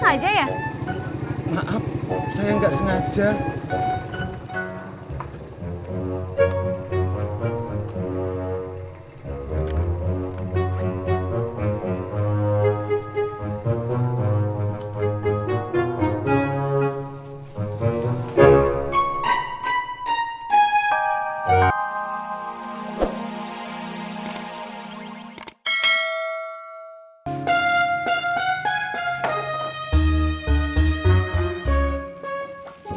sengaja ya? Maaf, saya nggak sengaja.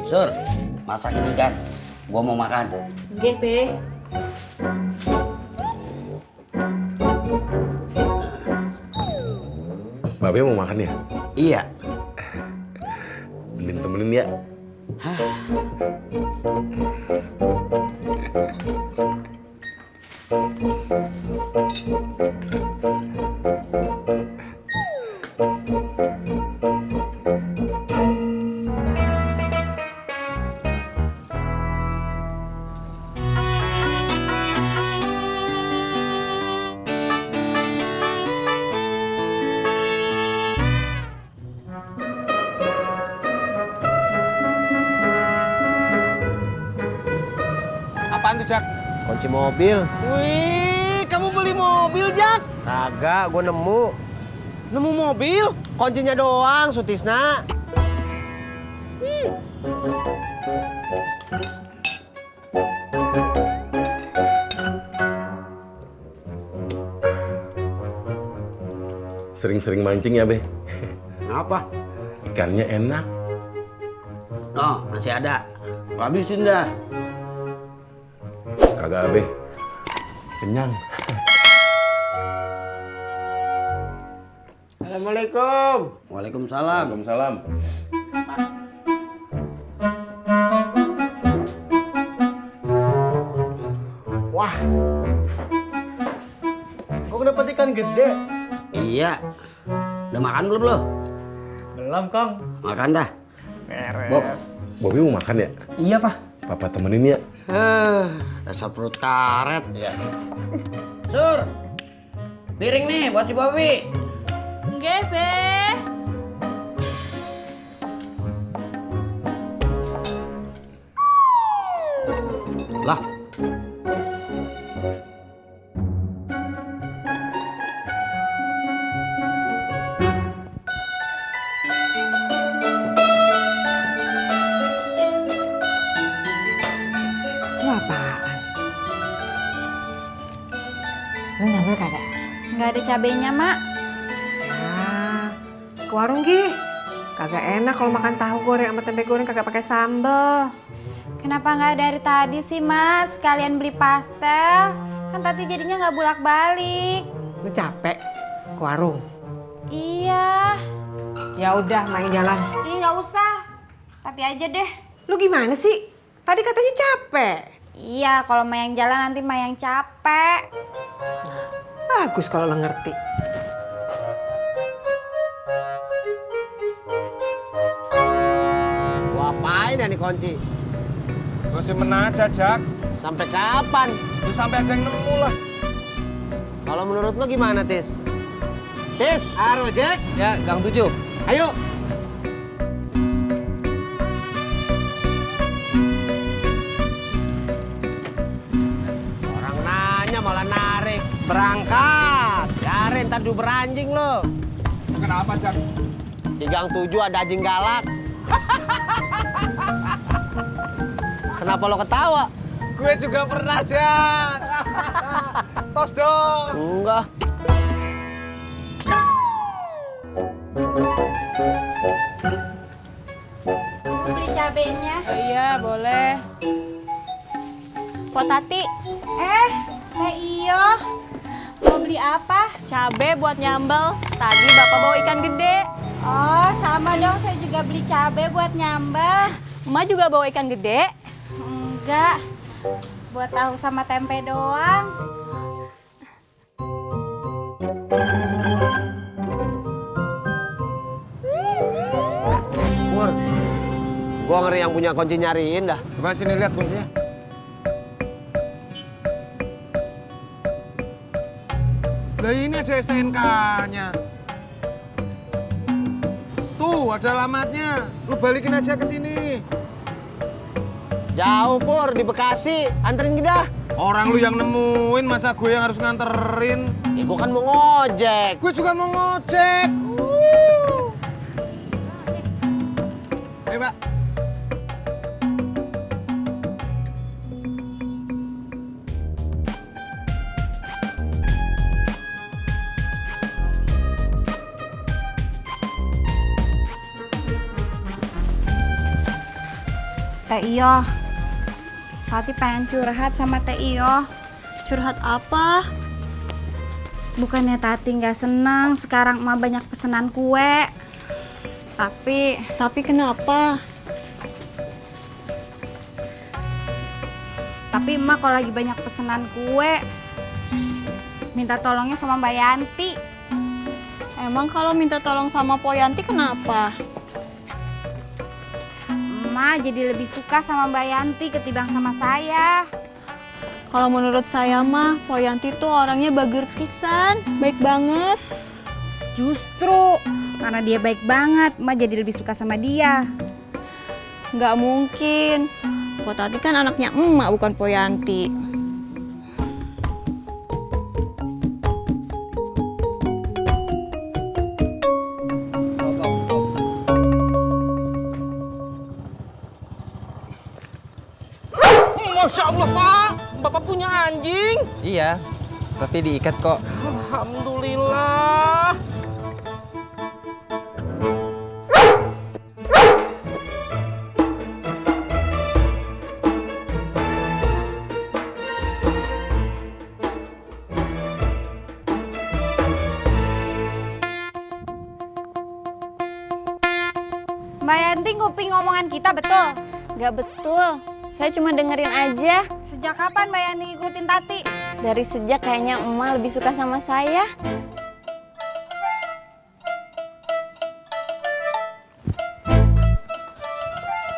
Sur, masak ini kan, gua mau makan. Nggih, Be. Babe mau makan ya? Iya. Beliin temenin ya. Apaan tuh, Jak? Kunci mobil. Wih, kamu beli mobil, Jak? Kagak, gue nemu. Nemu mobil? Kuncinya doang, Sutisna. Sering-sering mancing ya, Be. Apa? Ikannya enak. No, masih ada. Lu habisin dah. Kagak, Be. Kenyang. Assalamualaikum. Waalaikumsalam. Waalaikumsalam. Wah. Kok dapat ikan gede? Iya. Udah makan belum lo? Belum, Kang. Makan dah. Bob, Bobby mau makan ya? Iya, Pak. Papa temenin ya. Dasar perut karet. Ya. Sur, piring nih buat si Bobby. Nggih, Be. Lah, Itu apaan? Lu nyambel kagak? Nggak ada cabenya, Mak. Ah, ke warung Gi. Kagak enak kalau makan tahu goreng sama tempe goreng kagak pakai sambel. Kenapa nggak dari tadi sih, Mas? Sekalian beli pastel. Kan tadi jadinya nggak bolak-balik. Lu capek ke warung? Iya. Ya udah, main jalan. Ih, nggak usah. Tati aja deh. Lu gimana sih? Tadi katanya capek. Iya, kalau Mak yang jalan nanti Mak yang capek. Bagus kalau lo ngerti. Gua apain ya nih kunci? Terusin aja, Jak. Sampai kapan? Ya sampai ada yang nemu lah. Kalau menurut lo gimana, Tis? Tis? Halo, Jack. Ya, Gang 7. Ayo. Orang nanya malah narik. Berangkat. Biarin, ntar diuber anjing lo. Kenapa, Jak? Di Gang 7 ada anjing galak. Kenapa lo ketawa? Gue juga pernah, Jak. Tos dong. Enggak. Mau beli cabenya? Iya, boleh. Po Tati. Teh Iyo. Mau beli apa? Cabe buat nyambel. Tadi Bapak bawa ikan gede. Oh, sama dong. Saya juga beli cabe buat nyambel. Emak juga bawa ikan gede. Enggak. Buat tahu sama tempe doang. Pur, gua ngeri yang punya kunci nyariin dah. Coba sini lihat kuncinya. Lah ini ada STNK-nya. Tuh. Tuh, ada alamatnya. Lu balikin aja ke sini. Jauh Pur, di Bekasi. Anterin kita. Orang lu yang nemuin, masa gue yang harus nganterin? Ya gue kan mau ngojek. Gue juga mau ngojek. Ayo, Pak. Teh Iyo, Tati pengen curhat sama Teh Iyo. Curhat apa? Bukannya Tati nggak senang sekarang emak banyak pesanan kue. Tapi kenapa? Tapi emak kalau lagi banyak pesanan kue, minta tolongnya sama Mbak Yanti. Emang kalau minta tolong sama Poyanti kenapa? Emak jadi lebih suka sama Mbak Yanti ketimbang sama saya. Kalau menurut saya mah Poyanti tuh orangnya bager pisan, baik banget. Justru karena dia baik banget, emak jadi lebih suka sama dia. Nggak mungkin. Potati kan anaknya emak bukan Poyanti. Masya Allah Pak, Bapak punya anjing? Iya, tapi diikat kok. Alhamdulillah. Mbak Yanti nguping ngomongan kita betul? Nggak betul. Saya cuma dengerin aja. Sejak kapan Mbak Yanti ngikutin Tati? Dari sejak kayaknya emak lebih suka sama saya.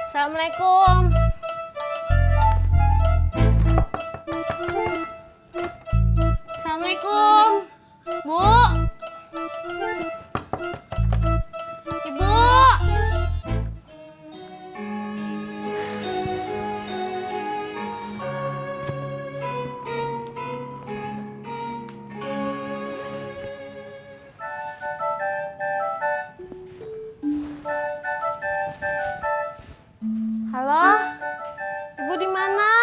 Assalamualaikum. Assalamualaikum. Bu. Ibu. Halo, Ibu di mana?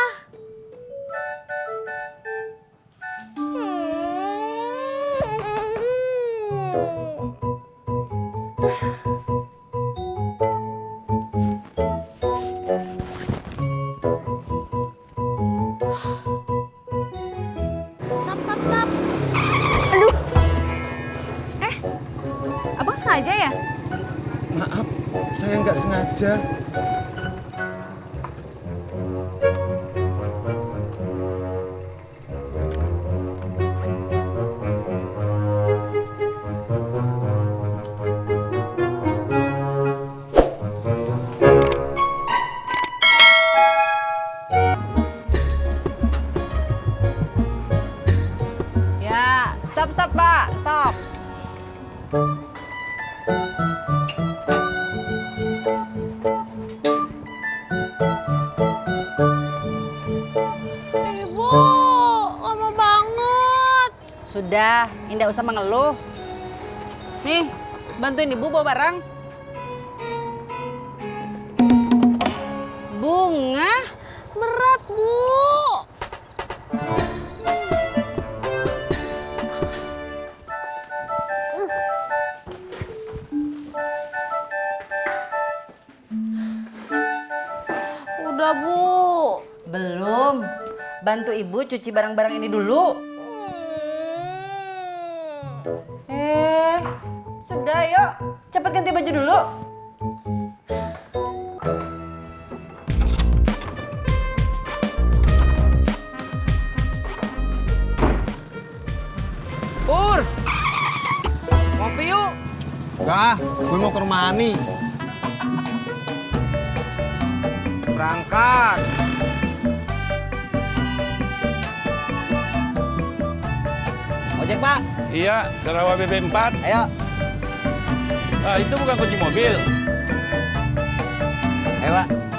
Stop. Aduh. Abang sengaja ya? Maaf, saya nggak sengaja. Ya, stop Pak, stop. Ibu, lama banget. Sudah, Indah usah mengeluh. Nih, bantuin Ibu bawa barang. Bunga? Berat, Bu. Udah, Bu. Belum. Bantu Ibu cuci barang-barang ini dulu. Sudah yuk. Cepat ganti baju dulu. Pur, ngopi yuk. Enggak, gue mau ke rumah Ani. Berangkat. Ojek Pak. Iya, Karawa BB4. Ayo. Itu bukan kunci mobil. Pak.